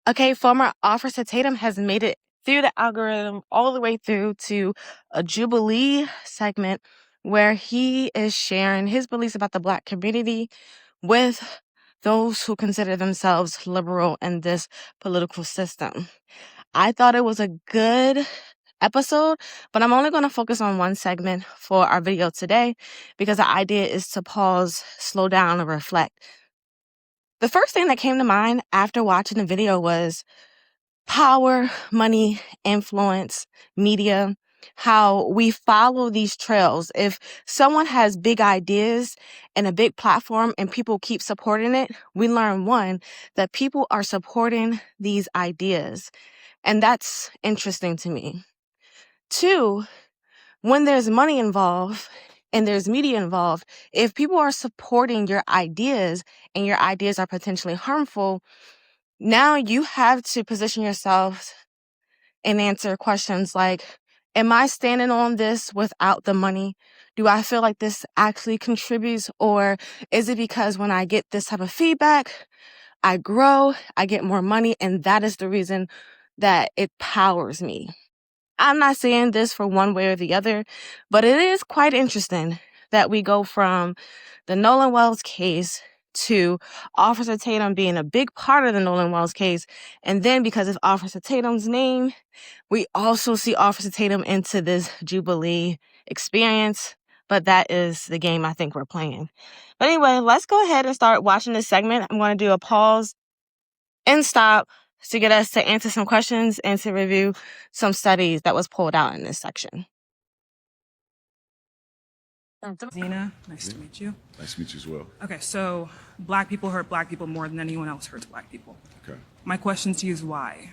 Okay, former Officer Tatum has made it through the algorithm all the way through to a Jubilee segment where he is sharing his beliefs about the Black community with those who consider themselves liberal in this political system. I thought it was a good episode, but I'm only going to focus on one segment for our video today because the idea is to pause, slow down, and reflect. The first thing that came to mind after watching the video was power, money, influence, media, how we follow these trails. If someone has big ideas and a big platform and people keep supporting it, we learn one, that people are supporting these ideas. And that's interesting to me. Two, when there's money involved and there's media involved, if people are supporting your ideas and your ideas are potentially harmful, now you have to position yourself and answer questions like, am I standing on this without the money? Do I feel like this actually contributes? Or is it because when I get this type of feedback, I grow, I get more money, and that is the reason that it powers me? I'm not saying this for one way or the other, but it is quite interesting that we go from the Nolan Wells case to Officer Tatum being a big part of the Nolan Wells case. And then because of Officer Tatum's name, we also see Officer Tatum into this Jubilee experience. But that is the game I think we're playing. But anyway, let's go ahead and start watching this segment. I'm going to do a pause and stop to get us to answer some questions and to review some studies that was pulled out in this section. Zina, nice to meet you. Nice to meet you as well. Okay, so Black people hurt Black people more than anyone else hurts Black people. Okay. My question to you is why?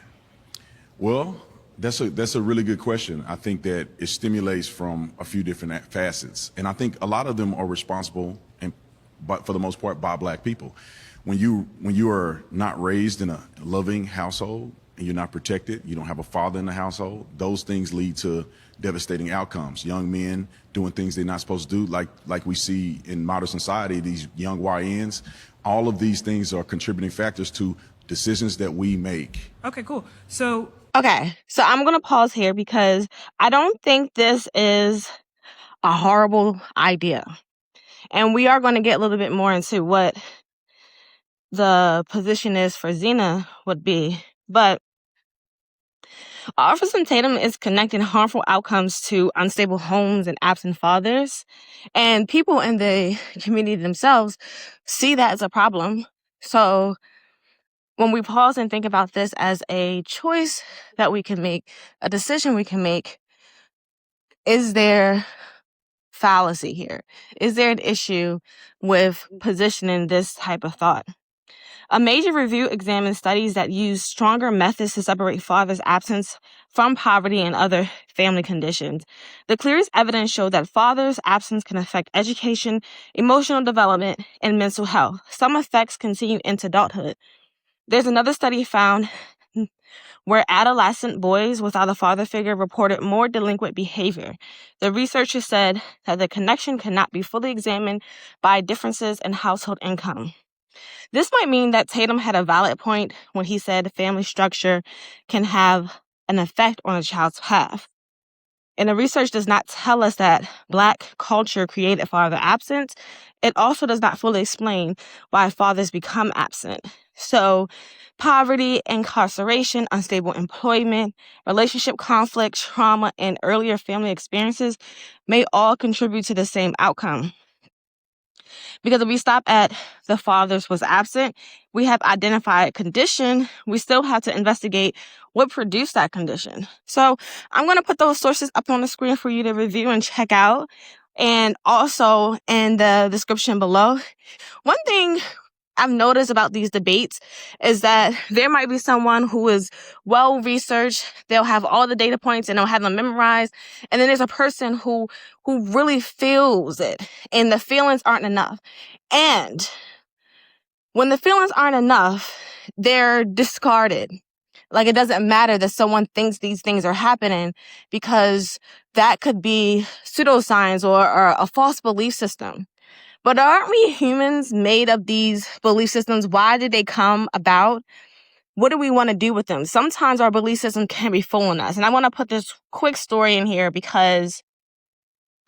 Well, that's a really good question. I think that it stimulates from a few different facets, and I think a lot of them are responsible, but for the most part, by Black people. When you are not raised in a loving household and you're not protected, you don't have a father in the household, those things lead to devastating outcomes. Young men doing things they're not supposed to do, like we see in modern society, these young YNs. All of these things are contributing factors to decisions that we make. Okay, cool. So I'm going to pause here because I don't think this is a horrible idea. And we are going to get a little bit more into what the position is for Zina would be. But Officer Tatum is connecting harmful outcomes to unstable homes and absent fathers. And people in the community themselves see that as a problem. So when we pause and think about this as a choice that we can make, a decision we can make, is there fallacy here? Is there an issue with positioning this type of thought? A major review examines studies that use stronger methods to separate fathers' absence from poverty and other family conditions. The clearest evidence showed that fathers' absence can affect education, emotional development, and mental health. Some effects continue into adulthood. There's another study found where adolescent boys without a father figure reported more delinquent behavior. The researchers said that the connection cannot be fully examined by differences in household income. This might mean that Tatum had a valid point when he said family structure can have an effect on a child's path. And the research does not tell us that Black culture created father absence. It also does not fully explain why fathers become absent. So poverty, incarceration, unstable employment, relationship conflict, trauma, and earlier family experiences may all contribute to the same outcome. Because if we stop at the fathers was absent, we have identified condition. We still have to investigate what produced that condition. So I'm going to put those sources up on the screen for you to review and check out. And also in the description below. One thing I've noticed about these debates is that there might be someone who is well-researched. They'll have all the data points and they'll have them memorized. And then there's a person who really feels it and the feelings aren't enough. And when the feelings aren't enough, they're discarded. Like, it doesn't matter that someone thinks these things are happening because that could be pseudoscience or a false belief system. But aren't we humans made of these belief systems? Why did they come about? what do we want to do with them? Sometimes our belief system can be fooling us. And I want to put this quick story in here because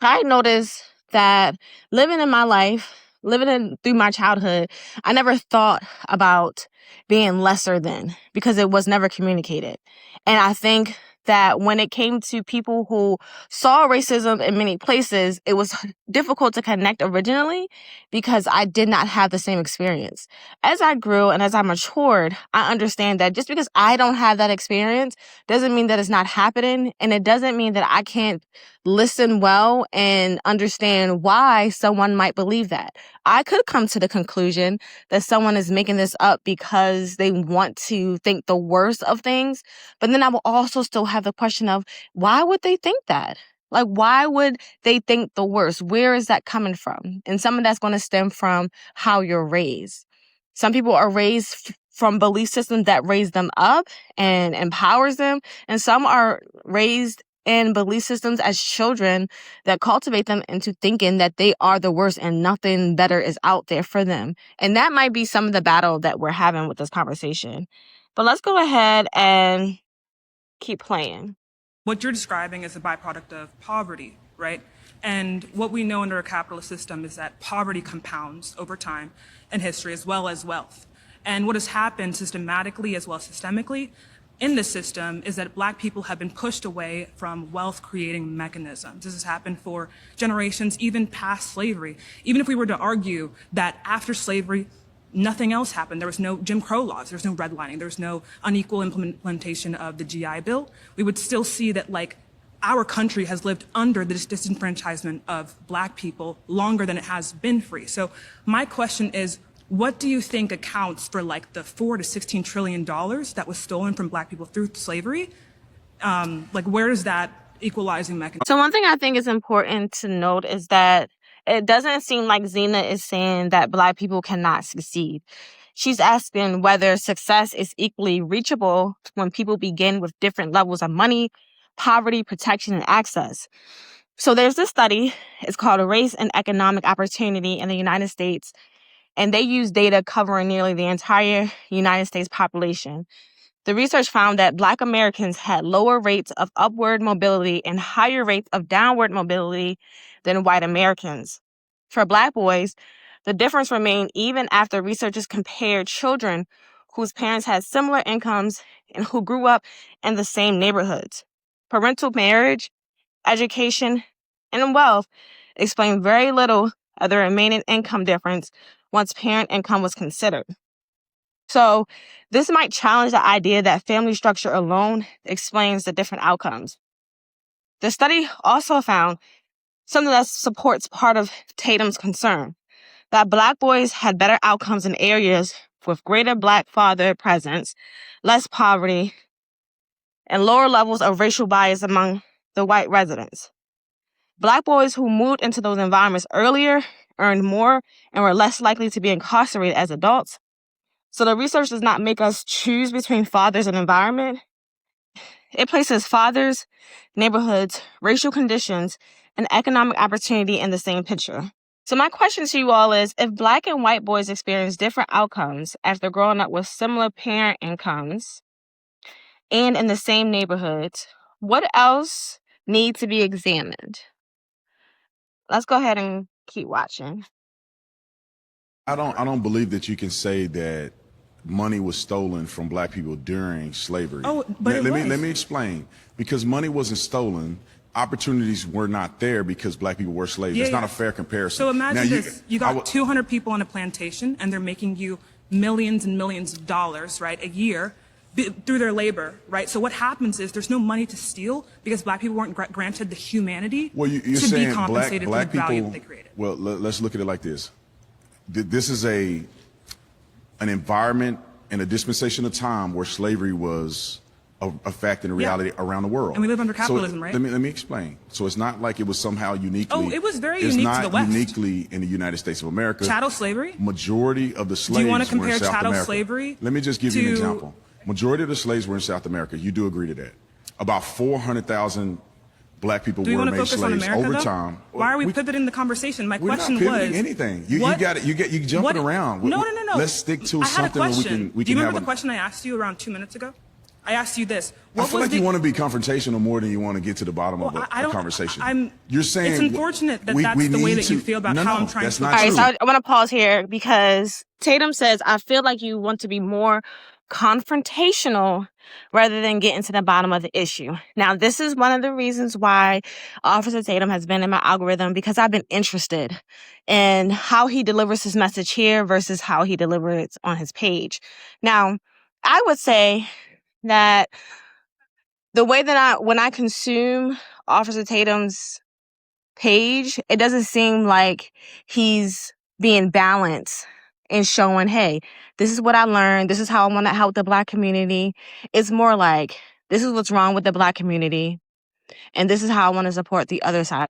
I noticed that living in my life, through my childhood, I never thought about being lesser than because it was never communicated. And I think that when it came to people who saw racism in many places, it was difficult to connect originally because I did not have the same experience. As I grew and as I matured, I understand that just because I don't have that experience doesn't mean that it's not happening. And it doesn't mean that I can't listen well and understand why someone might believe that. I could come to the conclusion that someone is making this up because they want to think the worst of things. But then I will also still have the question of why would they think that? Like, why would they think the worst? Where is that coming from? And some of that's going to stem from how you're raised. Some people are raised from belief systems that raise them up and empowers them. And some are raised in belief systems as children that cultivate them into thinking that they are the worst and nothing better is out there for them. And that might be some of the battle that we're having with this conversation. But let's go ahead and keep playing. What you're describing is a byproduct of poverty, right? And what we know under a capitalist system is that poverty compounds over time in history as well as wealth. And what has happened systematically as well as systemically in the system is that Black people have been pushed away from wealth-creating mechanisms. This has happened for generations, even past slavery. Even if we were to argue that after slavery, nothing else happened. There was no Jim Crow laws. There was no redlining. There was no unequal implementation of the GI Bill. We would still see that, like, our country has lived under the disenfranchisement of Black people longer than it has been free. So my question is, what do you think accounts for like the $4 to $16 trillion that was stolen from Black people through slavery? Like, where is that equalizing mechanism? So one thing I think is important to note is that it doesn't seem like Zina is saying that Black people cannot succeed. She's asking whether success is equally reachable when people begin with different levels of money, poverty, protection, and access. So there's this study. It's called Race and Economic Opportunity in the United States. And they use data covering nearly the entire United States population. The research found that Black Americans had lower rates of upward mobility and higher rates of downward mobility than white Americans. For Black boys, the difference remained even after researchers compared children whose parents had similar incomes and who grew up in the same neighborhoods. Parental marriage, education, and wealth explain very little of the remaining income difference once parent income was considered. So this might challenge the idea that family structure alone explains the different outcomes. The study also found something that supports part of Tatum's concern, that Black boys had better outcomes in areas with greater Black father presence, less poverty, and lower levels of racial bias among the white residents. Black boys who moved into those environments earlier earned more and were less likely to be incarcerated as adults. So the research does not make us choose between fathers and environment. It places fathers, neighborhoods, racial conditions, and economic opportunity in the same picture. So my question to you all is, if Black and white boys experience different outcomes after growing up with similar parent incomes and in the same neighborhoods, what else needs to be examined? Let's go ahead and keep watching. I don't believe that you can say that money was stolen from Black people during slavery. Oh, but let me explain. Because money wasn't stolen, opportunities were not there because Black people were slaves. It's not a fair comparison. So imagine this: you got 200 people on a plantation, and they're making you millions and millions of dollars, right, a year through their labor, right? So what happens is there's no money to steal because Black people weren't granted the humanity you're to saying be compensated black for the value people, that they created. Well, let's look at it like this. This is an environment and a dispensation of time where slavery was a fact and a reality around the world. And we live under capitalism, right? Let me explain. So it's not like it was somehow uniquely. Oh, it was very unique to the West. It's not uniquely in the United States of America. Chattel slavery? Majority of the slaves Do you want to were in compare South chattel America. slavery? Let me just give you an example. Majority of the slaves were in South America. You do agree to that. About 400,000 Black people Do we were want to made focus on slaves America, over though? time. Why are we pivoting the conversation? My We're question not pivoting was anything. You jumping around. No. Let's stick to I had a something where question. we Do you can remember have the question I asked you around 2 minutes ago? I asked you this. I feel like you want to be confrontational more than you want to get to the bottom of a conversation. You're saying it's unfortunate that that's the way that you feel about how I'm trying to. All right, so I want to pause here because Tatum says, I feel like you want to be more confrontational rather than getting to the bottom of the issue. Now, this is one of the reasons why Officer Tatum has been in my algorithm, because I've been interested in how he delivers his message here versus how he delivers it on his page. Now, I would say that the way that when I consume Officer Tatum's page, it doesn't seem like he's being balanced and showing, hey, this is what I learned. This is how I want to help the Black community. It's more like, this is what's wrong with the Black community, and this is how I want to support the other side.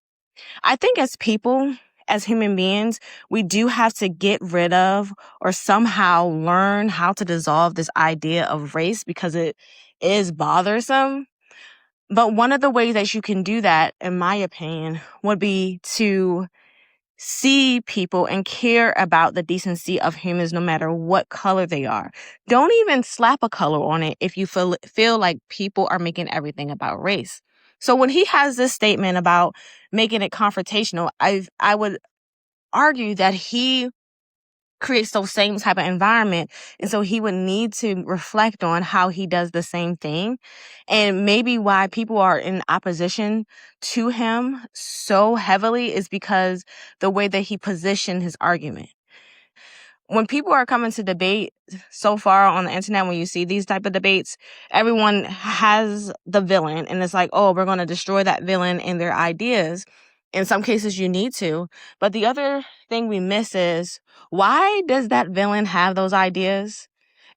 I think as people, as human beings, we do have to get rid of or somehow learn how to dissolve this idea of race because it is bothersome. But one of the ways that you can do that, in my opinion, would be to see people and care about the decency of humans no matter what color they are. Don't even slap a color on it if you feel like people are making everything about race. So when he has this statement about making it confrontational, I would argue that he creates those same type of environment. And so he would need to reflect on how he does the same thing and maybe why people are in opposition to him so heavily is because the way that he positioned his argument. When people are coming to debate so far on the internet, when you see these type of debates, everyone has the villain and it's like, oh, we're going to destroy that villain and their ideas. In some cases you need to. But the other thing we miss is, why does that villain have those ideas?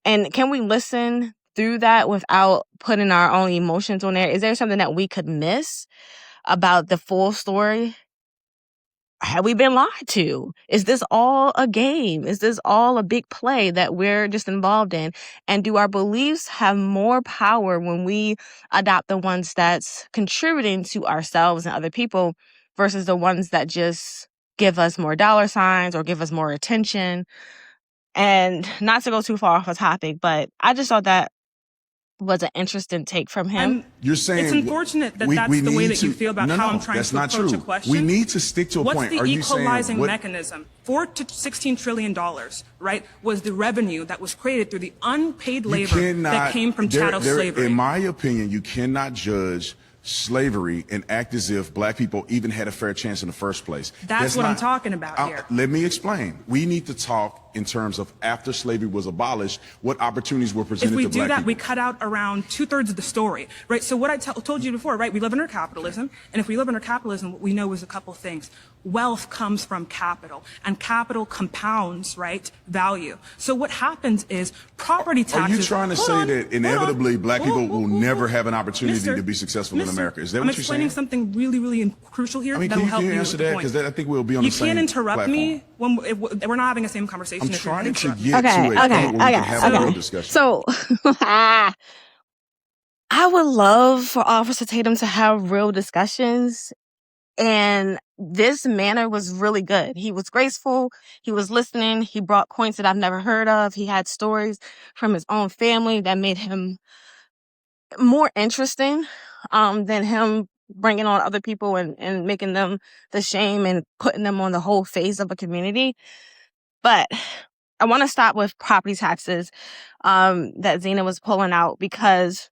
And can we listen through that without putting our own emotions on there? Is there something that we could miss about the full story? Have we been lied to? Is this all a game? Is this all a big play that we're just involved in? And do our beliefs have more power when we adopt the ones that's contributing to ourselves and other people versus the ones that just give us more dollar signs or give us more attention? And not to go too far off a topic, but I just thought that was an interesting take from him. You're saying it's unfortunate that that's the way that you feel about how I'm trying to approach a question. We need to stick to a point. What's the equalizing mechanism? $4 to $16 trillion, right, was the revenue that was created through the unpaid labor that came from chattel slavery. In my opinion, you cannot judge slavery and act as if Black people even had a fair chance in the first place. That's what I'm talking about here. Let me explain. We need to talk in terms of after slavery was abolished, what opportunities were presented to Black people. If we do that, we cut out around 2/3 of the story, right? So what I told you before, right? We live under capitalism, and if we live under capitalism, what we know is a couple things. Wealth comes from capital, and capital compounds, right, value. So what happens is property taxes... Are you trying to say that inevitably Black people will never have an opportunity to be successful in America? Is that what you're saying? I'm explaining something really, really crucial here that will help you answer that? Because I think we'll be on the same platform. You can't interrupt me when we're not having the same conversation. I'm trying to get to a point where we can have a real discussion. So, I would love for Officer Tatum to have real discussions, and this manner was really good. He was graceful. He was listening. He brought points that I've never heard of. He had stories from his own family that made him more interesting than him bringing on other people and making them the shame and putting them on the whole face of a community. But I want to stop with property taxes that Zina was pulling out, because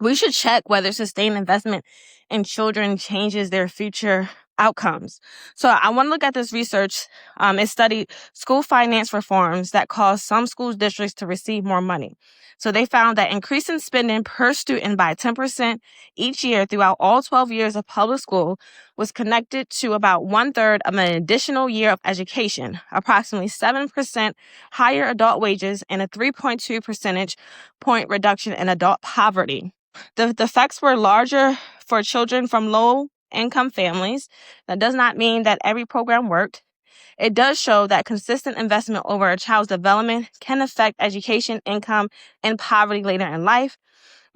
we should check whether sustained investment in children changes their future outcomes. So I want to look at this research. It studied school finance reforms that cause some school districts to receive more money. So they found that increasing spending per student by 10% each year throughout all 12 years of public school was connected to about 1/3 of an additional year of education, approximately 7% higher adult wages, and a 3.2 percentage point reduction in adult poverty. The effects were larger for children from low-income families. That does not mean that every program worked. It does show that consistent investment over a child's development can affect education, income, and poverty later in life.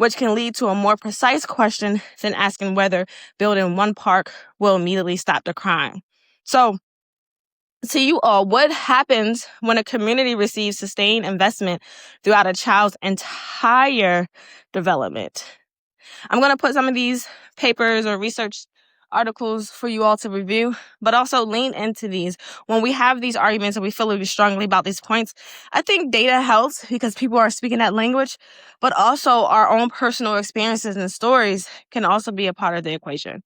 which can lead to a more precise question than asking whether building one park will immediately stop the crime. So, to you all, what happens when a community receives sustained investment throughout a child's entire development? I'm going to put some of these papers or research articles for you all to review, but also lean into these. When we have these arguments and we feel really strongly about these points, I think data helps because people are speaking that language, but also our own personal experiences and stories can also be a part of the equation.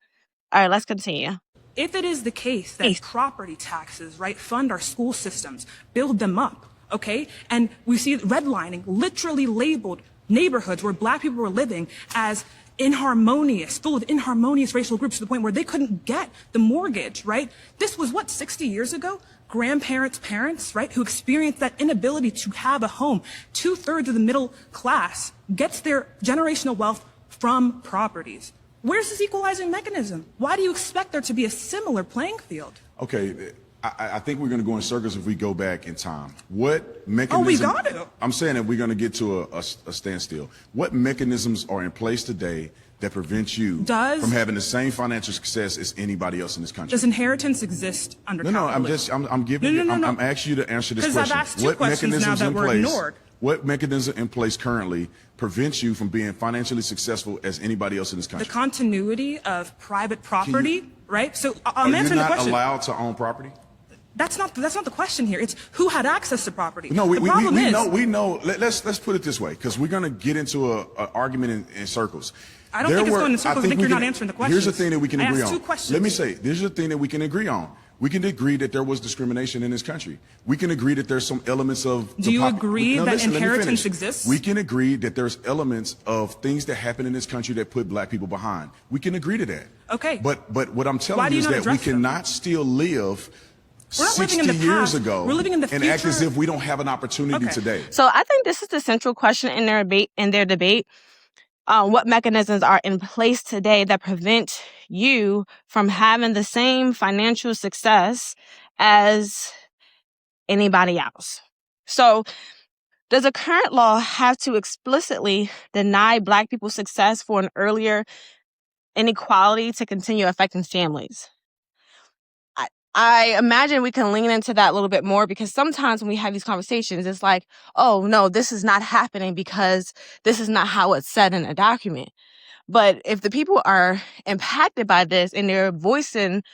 All right, let's continue. If it is the case that property taxes, right, fund our school systems, build them up, okay, and we see redlining literally labeled neighborhoods where Black people were living as inharmonious, full of inharmonious racial groups to the point where they couldn't get the mortgage, right? This was, 60 years ago? Grandparents, parents, right, who experienced that inability to have a home. 2/3 of the middle class gets their generational wealth from properties. Where's this equalizing mechanism? Why do you expect there to be a similar playing field? Okay, I think we're going to go in circles if we go back in time. What mechanism? Oh, we got to. I'm saying that we're going to get to a standstill. What mechanisms are in place today that prevent you from having the same financial success as anybody else in this country? Does inheritance exist under capitalism? I'm giving I'm asking you to answer this question. Because I've asked two questions now that were ignored. What mechanism in place currently prevents you from being financially successful as anybody else in this country? The continuity of private property, right? So I'm answering the question. Are you not allowed to own property? That's not the question here. It's who had access to property. No, we know. Let's put it this way, because we're going to get into an argument in circles. I don't think it's going in circles. I think you're not answering the question. Here's the thing that we can agree on. I asked two questions. Let me say, this is the thing that we can agree on. We can agree that there was discrimination in this country. We can agree that there's some elements of... Do you agree that inheritance exists? We can agree that there's elements of things that happen in this country that put Black people behind. We can agree to that. Okay. But what I'm telling you is that we cannot still live 60 years ago and act as if we don't have an opportunity today. So I think this is the central question in their debate. What mechanisms are in place today that prevent you from having the same financial success as anybody else? So does a current law have to explicitly deny Black people success for an earlier inequality to continue affecting families? I imagine we can lean into that a little bit more, because sometimes when we have these conversations, it's like, oh, no, this is not happening because this is not how it's said in a document. But if the people are impacted by this and they're voicing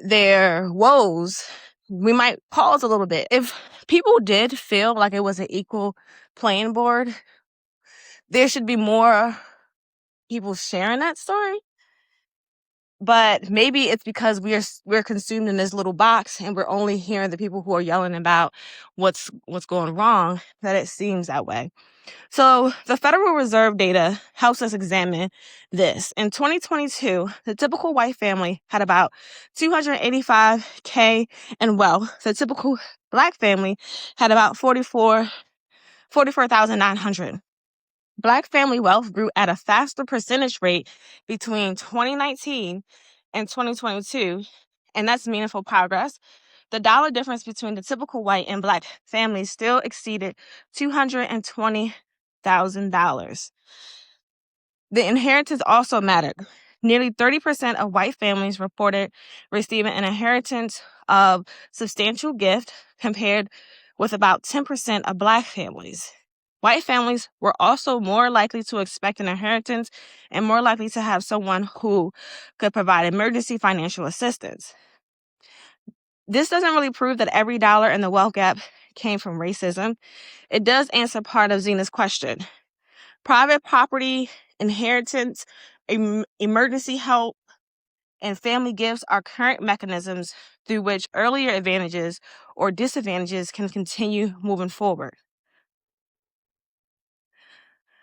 their woes, we might pause a little bit. If people did feel like it was an equal playing board, there should be more people sharing that story. But maybe it's because we're consumed in this little box and we're only hearing the people who are yelling about what's going wrong, that it seems that way. So the Federal Reserve data helps us examine this. In 2022, the typical white family had about $285K in wealth. The typical Black family had about $44,900. Black family wealth grew at a faster percentage rate between 2019 and 2022, and that's meaningful progress. The dollar difference between the typical white and Black families still exceeded $220,000. The inheritance also mattered. Nearly 30% of white families reported receiving an inheritance of substantial gift, compared with about 10% of Black families. White families were also more likely to expect an inheritance and more likely to have someone who could provide emergency financial assistance. This doesn't really prove that every dollar in the wealth gap came from racism. It does answer part of Zina's question. Private property, inheritance, emergency help, and family gifts are current mechanisms through which earlier advantages or disadvantages can continue moving forward.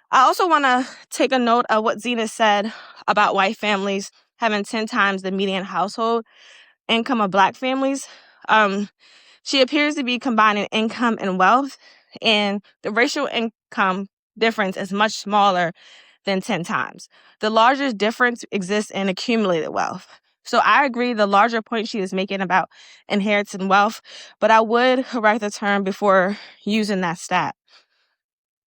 I also want to take a note of what Zina said about white families having 10 times the median household income of Black families. She appears to be combining income and wealth, and the racial income difference is much smaller than 10 times. The largest difference exists in accumulated wealth. So I agree the larger point she is making about inheritance wealth, but I would correct the term before using that stat.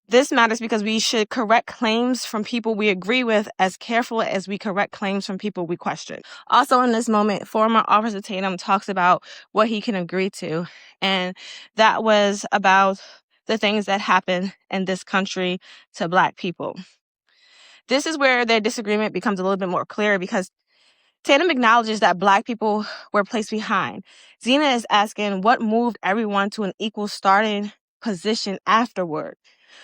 This matters because we should correct claims from people we agree with as carefully as we correct claims from people we question. Also, in this moment, former Officer Tatum talks about what he can agree to, and that was about the things that happen in this country to Black people. This is where their disagreement becomes a little bit more clear because Tatum acknowledges that Black people were placed behind. Zina is asking what moved everyone to an equal starting position afterward.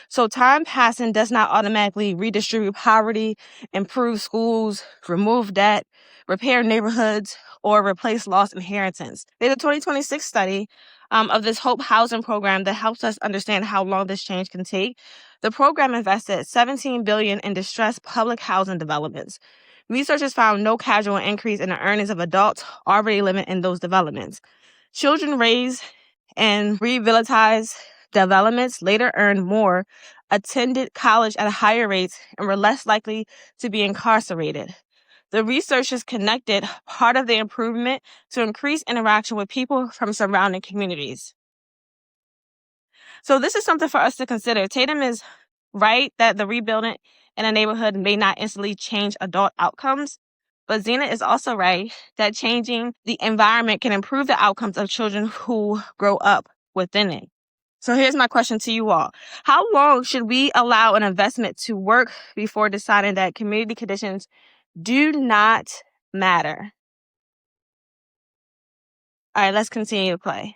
So time passing does not automatically redistribute poverty, improve schools, remove debt, repair neighborhoods, or replace lost inheritance. There's a 2026 study of this Hope Housing program that helps us understand how long this change can take. The program invested $17 billion in distressed public housing developments. Researchers found no casual increase in the earnings of adults already living in those developments. Children raised and rehabilitized developments later earned more, attended college at higher rates, and were less likely to be incarcerated. The researchers connected part of the improvement to increased interaction with people from surrounding communities. So this is something for us to consider. Tatum is right that the rebuilding in a neighborhood may not instantly change adult outcomes, but Zina is also right that changing the environment can improve the outcomes of children who grow up within it. So here's my question to you all. How long should we allow an investment to work before deciding that community conditions do not matter? All right, let's continue to play.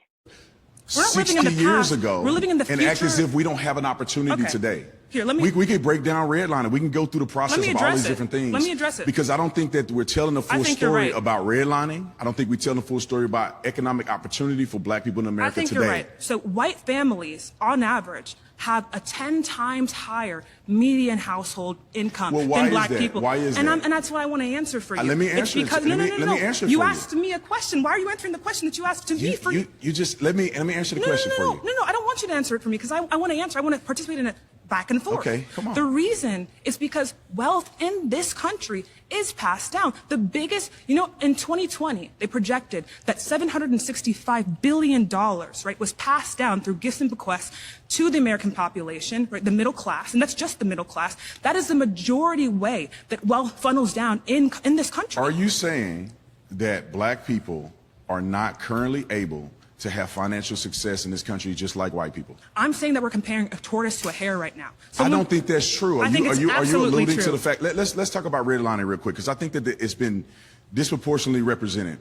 We're not living in 60 the years past. ago We're living in the and future. act as if we don't have an opportunity Okay. today. Here, let me- we could break down redlining. We can go through the process Let me of all address these it. different things. Let me address it. Because I don't think that we're telling the full think you're story right. about redlining. I don't think we're telling the full story about economic opportunity for Black people in America I think today. you're right. So white families, on average, have a 10 times higher median household income Well, why than is Black that? people. Why is and that? And that's what I want to answer for you. Let me It's answer it. because, Let no, me- no, let no, me no. answer it You for you. asked me a question. Why are you answering the question that you asked to me for You just let me answer the question for you. No, I don't want you to answer it for me because I want to answer. I want to participate in it back and forth. Okay, come on. The reason is because wealth in this country is passed down. The biggest, in 2020, they projected that $765 billion, right, was passed down through gifts and bequests to the American population, right, the middle class, and that's just the middle class. That is the majority way that wealth funnels down in this country. Are you saying that Black people are not currently able to have financial success in this country just like white people? I'm saying that we're comparing a tortoise to a hare right now. So I don't think that's true. I think it's are you absolutely alluding true. to the fact? Let's talk about redlining real quick because I think that it's been disproportionately represented.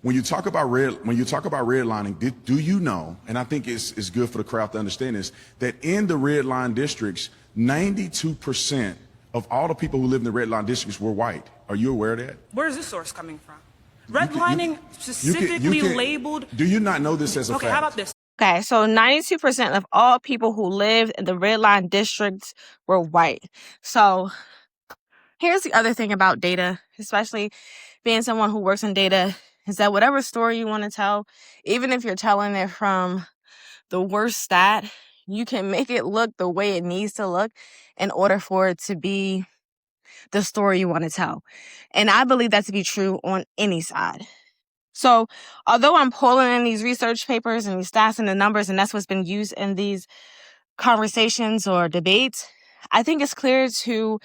When you talk about redlining, do you know? And I think it's good for the crowd to understand this, that in the red line districts, 92% of all the people who live in the red line districts were white. Are you aware of that? Where is this source coming from? Redlining specifically labeled. Do you not know this as a Okay, fact? how about this? Okay, so 92% of all people who lived in the red line districts were white. So here's the other thing about data, especially being someone who works in data, is that whatever story you want to tell, even if you're telling it from the worst stat, you can make it look the way it needs to look in order for it to be the story you want to tell. And I believe that to be true on any side. So although I'm pulling in these research papers and these stats and the numbers, and that's what's been used in these conversations or debates, I think it's clear to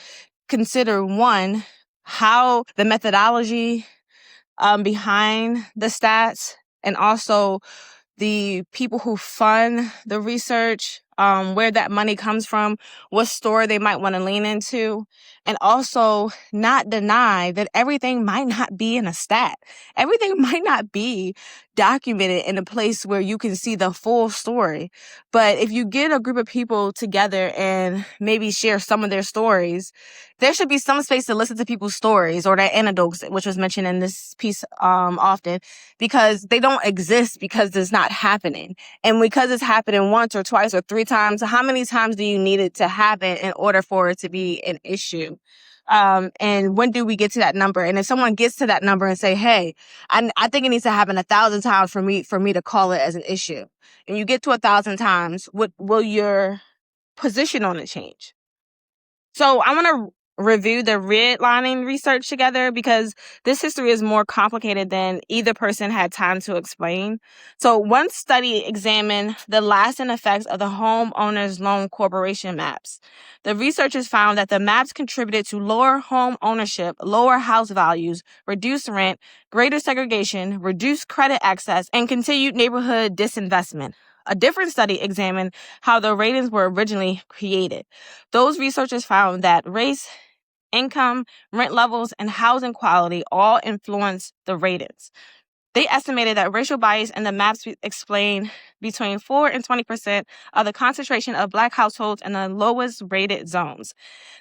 consider, one, how the methodology behind the stats and also the people who fund the research, where that money comes from, what story they might want to lean into, and also not deny that everything might not be in a stat. Everything might not be documented in a place where you can see the full story. But if you get a group of people together and maybe share some of their stories, there should be some space to listen to people's stories or their anecdotes, which was mentioned in this piece often, because they don't exist because it's not happening. And because it's happening once or twice or three times, how many times do you need it to happen in order for it to be an issue? And when do we get to that number? And if someone gets to that number and say, hey, I think it needs to happen 1,000 times for me to call it as an issue. And you get to 1,000 times, what will your position on it change? So I want to review the redlining research together because this history is more complicated than either person had time to explain. So one study examined the lasting effects of the homeowners loan corporation maps. The researchers found that the maps contributed to lower home ownership, lower house values, reduced rent, greater segregation, reduced credit access, and continued neighborhood disinvestment. A different study examined how the ratings were originally created. Those researchers found that race, income, rent levels, and housing quality all influence the ratings. They estimated that racial bias in the maps explain between 4 and 20% of the concentration of Black households in the lowest rated zones.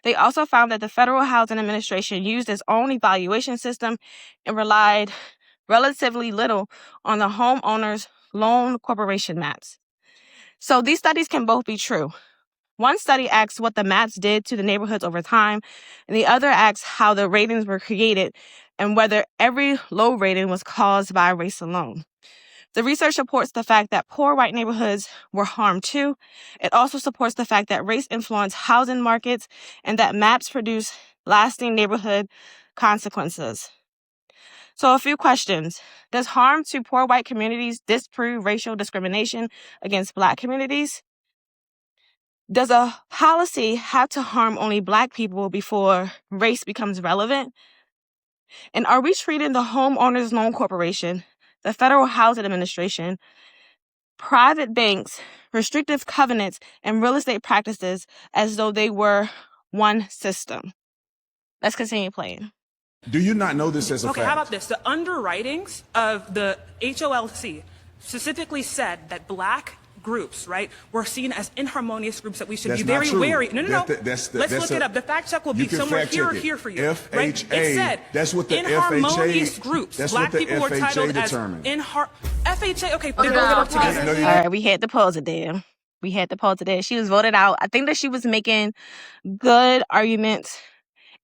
They also found that the Federal Housing Administration used its own evaluation system and relied relatively little on the homeowners' loan corporation maps. So these studies can both be true. One study asks what the maps did to the neighborhoods over time, and the other asks how the ratings were created and whether every low rating was caused by race alone. The research supports the fact that poor white neighborhoods were harmed too. It also supports the fact that race influenced housing markets and that maps produce lasting neighborhood consequences. So a few questions. Does harm to poor white communities disprove racial discrimination against Black communities? Does a policy have to harm only Black people before race becomes relevant? And are we treating the Homeowners Loan Corporation, the Federal Housing Administration, private banks, restrictive covenants, and real estate practices as though they were one system? Let's continue playing. Do you not know this as a Okay, fact? how about this? The underwritings of the HOLC specifically said that Black groups, right, were seen as inharmonious groups that we should That's be very not true. wary. No. Let's look it up. The fact check will be can somewhere fact check here or it. here for you. FHA, right? It said that's what the inharmonious FHA groups. That's Black what the people were FHA titled determined. as FHA. Okay, Okay, then go look it up pause together. it. All right, we had to pause it there. She was voted out. I think that she was making good arguments.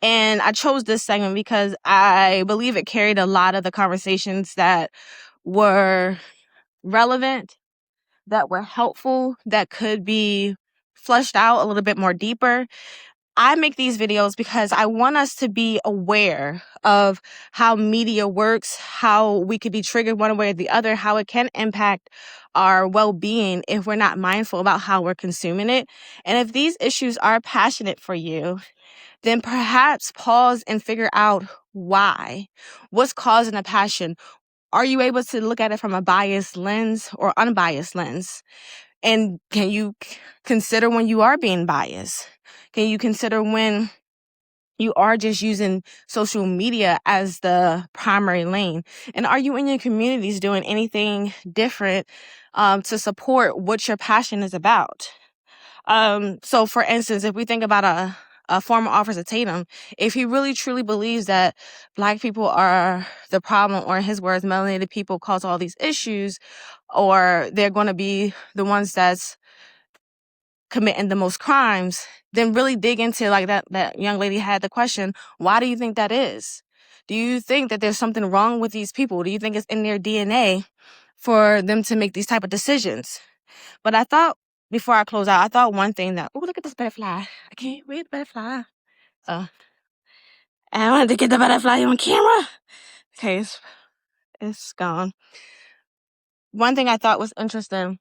And I chose this segment because I believe it carried a lot of the conversations that were relevant, that were helpful, that could be fleshed out a little bit more deeper. I make these videos because I want us to be aware of how media works, how we could be triggered one way or the other, how it can impact our well-being if we're not mindful about how we're consuming it. And if these issues are passionate for you, then perhaps pause and figure out why. What's causing the passion? Are you able to look at it from a biased lens or unbiased lens? And can you consider when you are being biased? Can you consider when you are just using social media as the primary lane? And are you in your communities doing anything different to support what your passion is about? So for instance, if we think about a former officer Tatum, if he really truly believes that Black people are the problem, or in his words, melanated people cause all these issues, or they're going to be the ones that's committing the most crimes, then really dig into, like that young lady had the question, why do you think that is? Do you think that there's something wrong with these people? Do you think it's in their DNA for them to make these type of decisions? But I thought, before I close out, I thought one thing that, oh, look at this butterfly. I can't wait, the butterfly. I wanted to get the butterfly on camera. Okay, it's gone. One thing I thought was interesting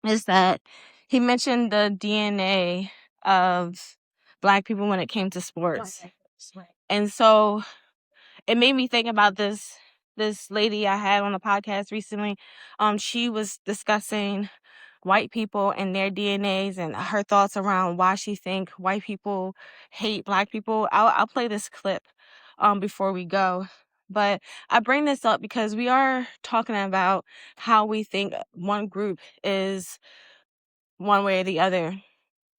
is that he mentioned the DNA of Black people when it came to sports. And so it made me think about this lady I had on a podcast recently. She was discussing white people and their DNAs and her thoughts around why she think white people hate Black people. I'll play this clip before we go. But I bring this up because we are talking about how we think one group is one way or the other.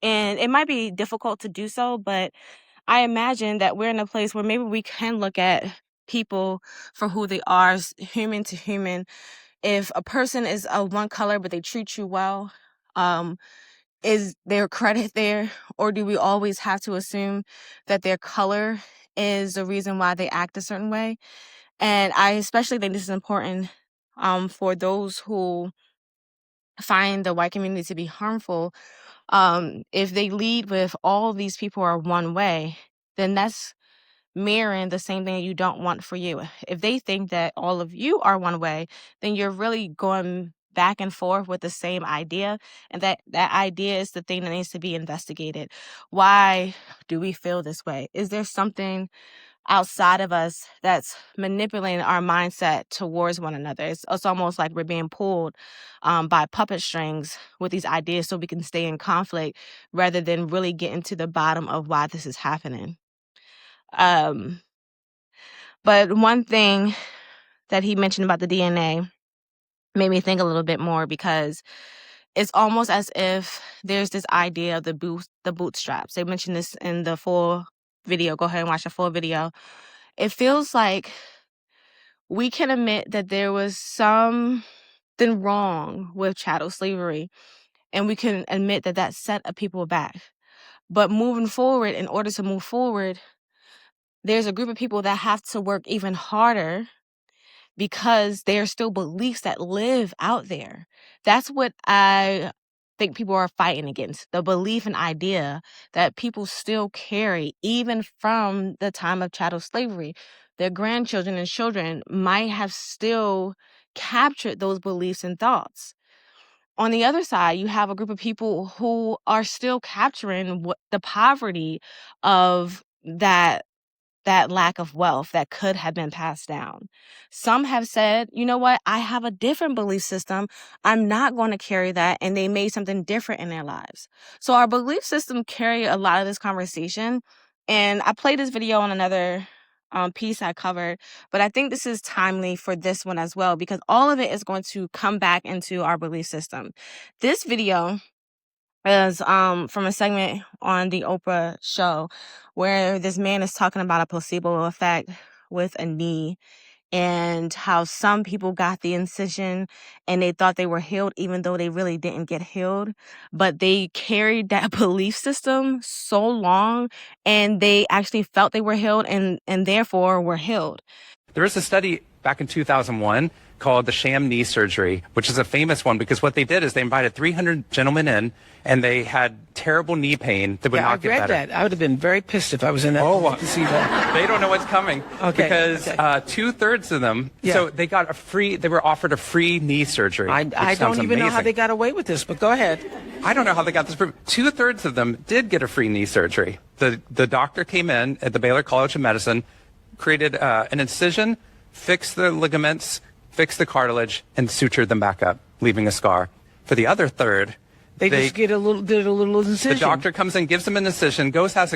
And it might be difficult to do so, but I imagine that we're in a place where maybe we can look at people for who they are, human to human. If a person is of one color but they treat you well, is there credit there? Or do we always have to assume that their color is the reason why they act a certain way? And I especially think this is important for those who find the white community to be harmful. If they lead with all these people are one way, then that's mirroring the same thing you don't want for you. If they think that all of you are one way, then you're really going back and forth with the same idea, and that idea is the thing that needs to be investigated. Why do we feel this way? Is there something outside of us that's manipulating our mindset towards one another? It's almost like we're being pulled by puppet strings with these ideas so we can stay in conflict rather than really getting to the bottom of why this is happening. But one thing that he mentioned about the DNA made me think a little bit more, because it's almost as if there's this idea of the bootstraps. They mentioned this in the full video. Go ahead and watch the full video. It feels like we can admit that there was something wrong with chattel slavery, and we can admit that that set a people back. But moving forward, in order to move forward, there's a group of people that have to work even harder, because there are still beliefs that live out there. That's what I think people are fighting against, the belief and idea that people still carry, even from the time of chattel slavery. Their grandchildren and children might have still captured those beliefs and thoughts. On the other side, you have a group of people who are still capturing the poverty of that lack of wealth that could have been passed down. Some have said, you know what, I have a different belief system. I'm not going to carry that. And they made something different in their lives. So our belief system carry a lot of this conversation. And I played this video on another piece I covered, but I think this is timely for this one as well, because all of it is going to come back into our belief system. This video is from a segment on the Oprah show where this man is talking about a placebo effect with a knee, and how some people got the incision and they thought they were healed even though they really didn't get healed, but they carried that belief system so long and they actually felt they were healed and therefore were healed. There was a study back in 2001 called the sham knee surgery, which is a famous one because what they did is they invited 300 gentlemen in, and they had terrible knee pain that would not get better. I read that. I would have been very pissed if I was in that to see that. They don't know what's coming. Okay, because okay. 2/3 of them, Yeah. so they were offered a free knee surgery. I don't even know how amazing. they got away with this, but go ahead. I don't know how they got this. 2/3 of them did get a free knee surgery. The doctor came in at the Baylor College of Medicine, created an incision, fixed the ligaments, fixed the cartilage, and sutured them back up, leaving a scar. For the other third, They just did a little incision. the doctor comes in, gives them an incision, goes has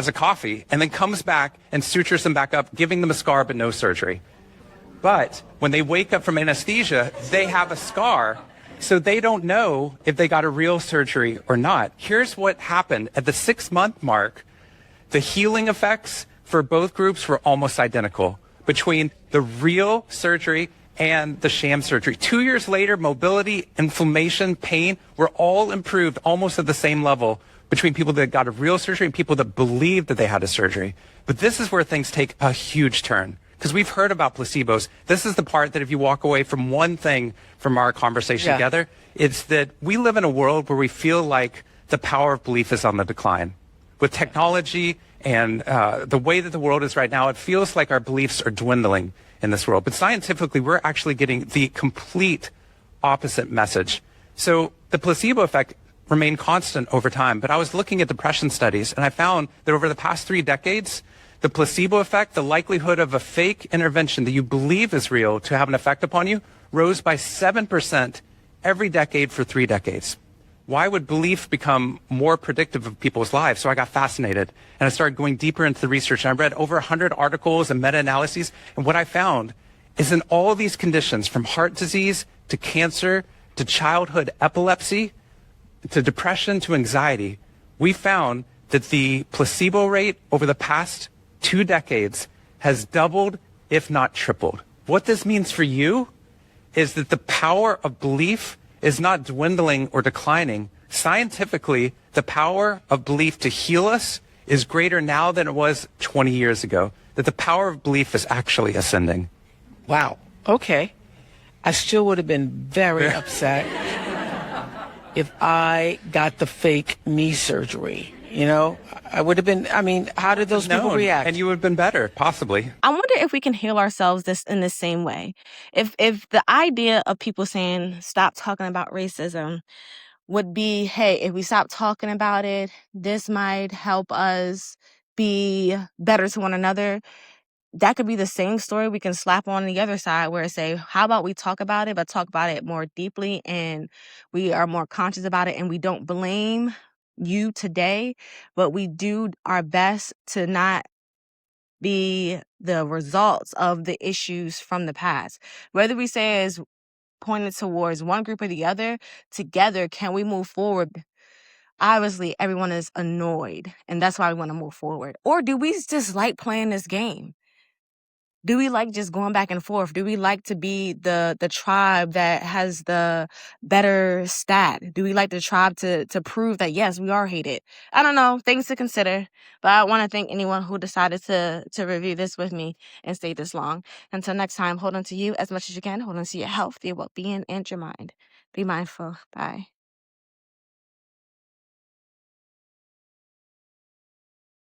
a coffee, and then comes back and sutures them back up, giving them a scar but no surgery. But when they wake up from anesthesia, they have a scar, so they don't know if they got a real surgery or not. Here's what happened. At the 6-month mark, the healing effects for both groups were almost identical between the real surgery and the sham surgery. 2 years later, mobility, inflammation, pain were all improved almost at the same level between people that got a real surgery and people that believed that they had a surgery. But this is where things take a huge turn, because we've heard about placebos. This is the part that if you walk away from one thing from our conversation together, it's that we live in a world where we feel like the power of belief is on the decline. With technology and the way that the world is right now, it feels like our beliefs are dwindling in this world. But scientifically, we're actually getting the complete opposite message. So the placebo effect remained constant over time. But I was looking at depression studies, and I found that over the past 3 decades, the placebo effect, the likelihood of a fake intervention that you believe is real to have an effect upon you, rose by 7% every decade for 3 decades. Why would belief become more predictive of people's lives? So I got fascinated, and I started going deeper into the research, and I read over 100 articles and meta-analyses, and what I found is in all these conditions, from heart disease to cancer to childhood epilepsy to depression to anxiety, we found that the placebo rate over the past 2 decades has doubled, if not tripled. What this means for you is that the power of belief is not dwindling or declining. Scientifically, the power of belief to heal us is greater now than it was 20 years ago. That the power of belief is actually ascending. Wow. Okay. I still would have been very upset if I got the fake knee surgery. You know, I would have been, I mean, how did those people known, react? and you would have been better, possibly. I wonder if we can heal ourselves in the same way. If the idea of people saying stop talking about racism would be, hey, if we stop talking about it, this might help us be better to one another. That could be the same story we can slap on the other side where it say, how about we talk about it, but talk about it more deeply, and we are more conscious about it, and we don't blame you today, but we do our best to not be the results of the issues from the past. Whether we say is pointed towards one group or the other, together, can we move forward? Obviously, everyone is annoyed, and that's why we want to move forward. Or do we just like playing this game? Do we like just going back and forth? Do we like to be the tribe that has the better stat? Do we like the tribe to prove that, yes, we are hated? I don't know. Things to consider. But I want to thank anyone who decided to review this with me and stay this long. Until next time, hold on to you as much as you can. Hold on to your health, your well-being, and your mind. Be mindful. Bye.